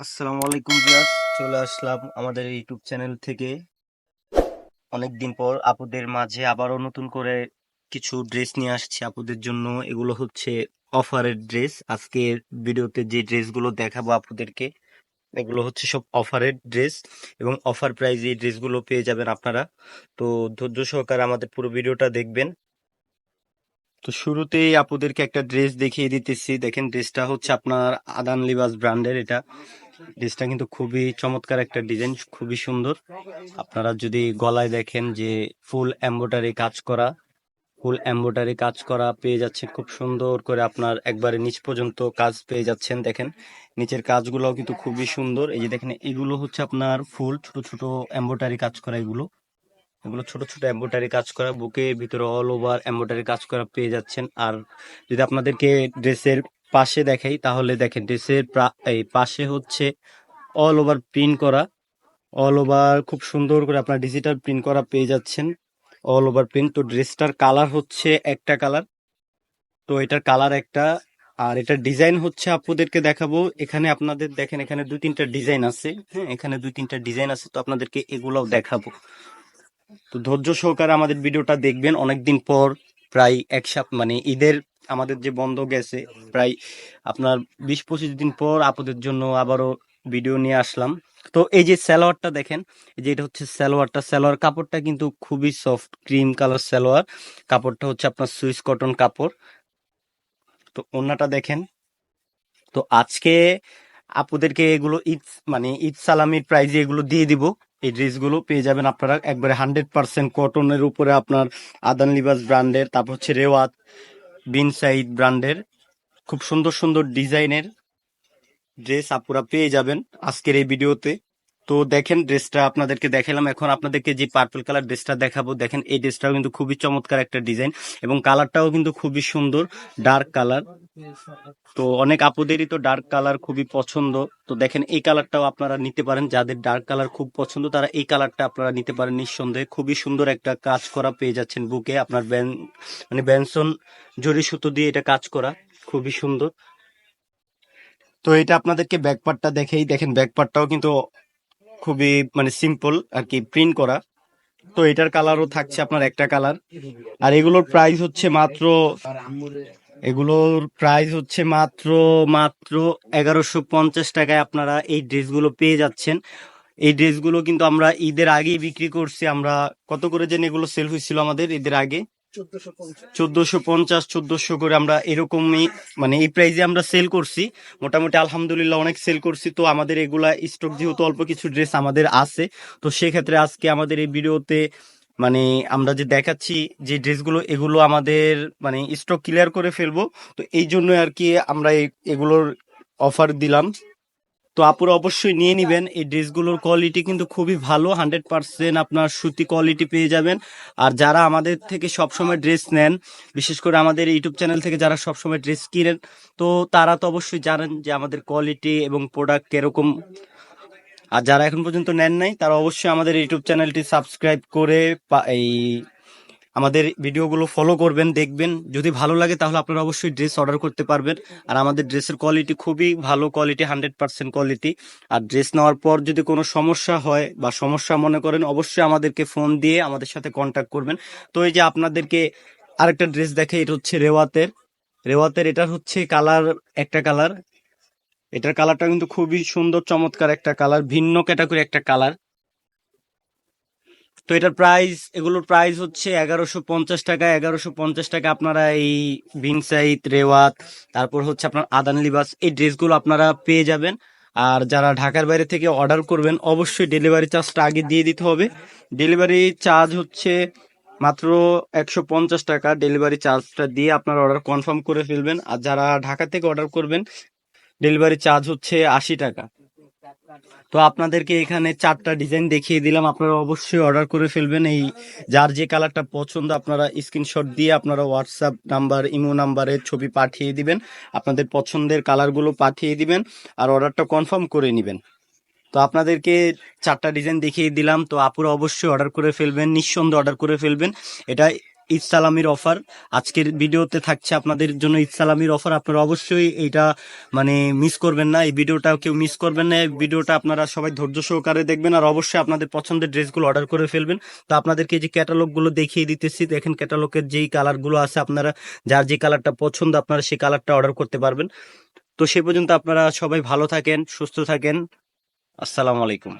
আসসালামু আলাইকুম ভিউয়ার্স, চলে আসলাম আমাদের ইউটিউব চ্যানেল থেকে অনেকদিন পর আপুদের মাঝে আবারও নতুন করে কিছু ড্রেস নিয়ে আসছি আপুদের জন্য। এগুলো হচ্ছে অফারের ড্রেস। আজকের ভিডিওতে যে ড্রেসগুলো দেখাবো আপুদেরকে, এগুলো হচ্ছে সব অফারের ড্রেস এবং অফার প্রাইজে এই ড্রেসগুলো পেয়ে যাবেন আপনারা। তো ধৈর্য সহকারে আমাদের পুরো ভিডিওটা দেখবেন। তো শুরুতেই আপুদেরকে একটা ড্রেস দেখিয়ে দিতেছি। দেখেন, ড্রেসটা হচ্ছে আপনার আদান লিবাস ব্র্যান্ডের। এটা ড্রেসটা কিন্তু খুবই চমৎকার একটা ডিজাইন, খুবই সুন্দর। আপনারা যদি গলায় দেখেন যে ফুল এমব্রয়ডারি কাজ করা পেয়ে যাচ্ছেন খুব সুন্দর করে। আপনার একবারে নিচ পর্যন্ত কাজ পেয়ে যাচ্ছেন। দেখেন নিচের কাজগুলোও কিন্তু খুবই সুন্দর। এই যে দেখেন, এগুলো হচ্ছে আপনার ফুল ছোট ছোট এমব্রয়ডারি কাজ করা। এগুলো এগুলো ছোট ছোট এমব্রয়ডারি কাজ করা, বুকের ভিতরে অল ওভার এমব্রয়ডারি কাজ করা পেয়ে যাচ্ছেন। আর যদি আপনাদেরকে ড্রেসের পাশে দেখাই, তাহলে দেখেন ড্রেসের এই পাশে হচ্ছে অল ওভার প্রিন্ট করা। অল ওভার খুব সুন্দর করে আপনার ডিজিটাল প্রিন্ট করা পেয়ে যাচ্ছেন, অল ওভার প্রিন্ট। তো ড্রেসটার কালার হচ্ছে একটা কালার, তো এটার কালার একটা। আর এটার ডিজাইন হচ্ছে আপনাদেরকে দেখাবো। এখানে আপনাদের দেখেন, এখানে দুই তিনটা ডিজাইন আছে। হ্যাঁ, এখানে দুই তিনটা ডিজাইন আছে, তো আপনাদেরকে এগুলোও দেখাবো। তো ধৈর্য সহকারে আমাদের ভিডিওটা দেখবেন। অনেকদিন পর, প্রায় এক সপ্তাহ, মানে ঈদের আমাদের যে বন্ধ গেছে, প্রায় আপনার 20-25 দিন পর আপনাদের জন্য আবারও ভিডিও নিয়ে আসলাম। তো এই যে সালোয়ারটা দেখেন, এই যে এটা হচ্ছে সালোয়ার কাপড়টা কিন্তু খুবই সফট, ক্রিম কালার সালোয়ার। কাপড়টা হচ্ছে আপনার সুইস কটন কাপড়। তো ওড়নাটা দেখেন। তো আজকে আপুদেরকে এগুলো ঈদ সালামির প্রাইজে এগুলো দিয়ে দিব। এই ড্রেসগুলো পেয়ে যাবেন আপনারা একবারে 100% কটনের উপরে, আপনার আদান লিবাস ব্র্যান্ডের, তারপর হচ্ছে রেওয়াত বিন সাইদ ব্র্যান্ডের খুব সুন্দর সুন্দর ডিজাইনের ড্রেস আপুরা পেয়ে যাবেন আজকের এই ভিডিওতে। তো দেখেন, ড্রেসটা আপনাদেরকে দেখালাম। এখন আপনাদেরকে যে পার্পল কালার ড্রেসটা দেখাবো, দেখেন এই ড্রেসটাও কিন্তু খুবই চমৎকার একটা ডিজাইন এবং কালারটাও কিন্তু খুবই সুন্দর, ডার্ক কালার। তো অনেক আপুদেরই তো ডার্ক কালার খুবই পছন্দ। তো দেখেন, এই কালারটাও আপনারা নিতে পারেন। যাদের ডার্ক কালার খুব পছন্দ তারা এই কালারটা আপনারা নিতে পারেন নিঃসন্দেহে। খুবই সুন্দর একটা কাজ করা পেয়ে যাচ্ছেন বুকে, আপনার মানে বেনসন জরি সুতো দিয়ে এটা কাজ করা, খুবই সুন্দর। তো এটা আপনাদেরকে ব্যাকপার্টটা দেখেই দেখেন, ব্যাকপার্টটাও কিন্তু খুবই মানে সিম্পল আর কি, প্রিন্ট করা। তো এটার কালারও থাকছে আপনার একটা কালার। আর এগুলোর প্রাইস হচ্ছে মাত্র মাত্র 1150 টাকায় আপনারা এই ড্রেসগুলো পেয়ে যাচ্ছেন। এই ড্রেসগুলো কিন্তু আমরা ঈদের আগেই বিক্রি করছি। আমরা কত করে যেন এগুলো সেল হয়েছিল আমাদের ঈদের আগে? 1450, 1400 করে আমরা এরকমই, মানে এই প্রাইসে আমরা সেল করছি। মোটামুটি আলহামদুলিল্লাহ অনেক সেল করছি। তো আমাদের এগুলা স্টক যেহেতু অল্প কিছু ড্রেস আমাদের আছে, তো সেক্ষেত্রে আজকে আমাদের এই ভিডিওতে মানে আমরা যে দেখাচ্ছি যে ড্রেসগুলো, এগুলো আমাদের মানে স্টক ক্লিয়ার করে ফেলবো। তো এই জন্য আর কি আমরা এগুলোর অফার দিলাম। তো আপুরা অবশ্যই নিয়ে নিবেন। এই ড্রেসগুলোর কোয়ালিটি কিন্তু খুবই ভালো, 100% আপনার সুতি কোয়ালিটি পেয়ে যাবেন। আর যারা আমাদের থেকে সবসময় ড্রেস নেন, বিশেষ করে আমাদের ইউটিউব চ্যানেল থেকে যারা সবসময় ড্রেস কিনেন, তো তারা তো অবশ্যই জানেন যে আমাদের কোয়ালিটি এবং প্রোডাক্ট কিরকম। আর যারা এখন পর্যন্ত নেন নাই, তারা অবশ্যই আমাদের ইউটিউব চ্যানেলটি সাবস্ক্রাইব করে এই আমাদের ভিডিওগুলো ফলো করবেন, দেখবেন। যদি ভালো লাগে তাহলে আপনারা অবশ্যই ড্রেস অর্ডার করতে পারবেন। আর আমাদের ড্রেসের কোয়ালিটি খুবই ভালো কোয়ালিটি, 100% কোয়ালিটি। আর ড্রেস নেওয়ার পর যদি কোনো সমস্যা হয় বা সমস্যা মনে করেন, অবশ্যই আমাদেরকে ফোন দিয়ে আমাদের সাথে কন্ট্যাক্ট করবেন। তো এই যে আপনাদেরকে আরেকটা ড্রেস দেখে, এটা হচ্ছে রেওয়াতের এটার হচ্ছে কালার একটা কালার। এটার কালারটা কিন্তু খুবই সুন্দর, চমৎকার একটা কালার, ভিন্ন ক্যাটাগরি একটা কালার। তো এগুলোর প্রাইস হচ্ছে 1150 টাকা। 1150 টাকা আপনারা এই বিনসাইড রেওয়াত, তারপর হচ্ছে আপনার আদান লিবাস, এই ড্রেসগুলো আপনারা পেয়ে যাবেন। আর যারা ঢাকার বাইরে থেকে অর্ডার করবেন, অবশ্যই ডেলিভারি চার্জটা আগে দিয়ে দিতে হবে। ডেলিভারি চার্জ হচ্ছে মাত্র 150 টাকা। ডেলিভারি চার্জটা দিয়ে আপনারা অর্ডার কনফার্ম করে ফেলবেন। আর যারা ঢাকা থেকে অর্ডার করবেন, ডেলিভারি চার্জ হচ্ছে 80 টাকা। তো আপনাদেরকে এখানে 4টা ডিজাইন দেখিয়ে দিলাম, আপনারা অবশ্যই অর্ডার করে ফেলবেন। এই যার যে কালারটা পছন্দ আপনারা স্ক্রিনশট দিয়ে আপনারা হোয়াটসঅ্যাপ নাম্বার, ইমো নাম্বারে ছবি পাঠিয়ে দিবেন, আপনাদের পছন্দের কালারগুলো পাঠিয়ে দিবেন আর অর্ডারটা কনফার্ম করে নেবেন। তো আপনাদেরকে 4টা ডিজাইন দেখিয়ে দিলাম। তো আপুরা অবশ্যই অর্ডার করে ফেলবেন, নিঃসন্দেহে অর্ডার করে ফেলবেন। এটা ঈদ সালামির অফার। আজকের ভিডিওতে থাকছে আপনাদের জন্য ঈদ সালামির অফার। আপনারা অবশ্যই এইটা মানে মিস করবেন না, এই ভিডিওটা কেউ মিস করবেন না। এই ভিডিওটা আপনারা সবাই ধৈর্য সহকারে দেখবেন, আর অবশ্যই আপনাদের পছন্দের ড্রেসগুলো অর্ডার করে ফেলবেন। তো আপনাদেরকে যে ক্যাটালগুলো দেখিয়ে দিতেছি, দেখেন ক্যাটালগের যেই কালারগুলো আছে, আপনারা যার যে কালারটা পছন্দ আপনারা সেই কালারটা অর্ডার করতে পারবেন। তো সে পর্যন্ত আপনারা সবাই ভালো থাকেন, সুস্থ থাকেন। আসসালামু আলাইকুম।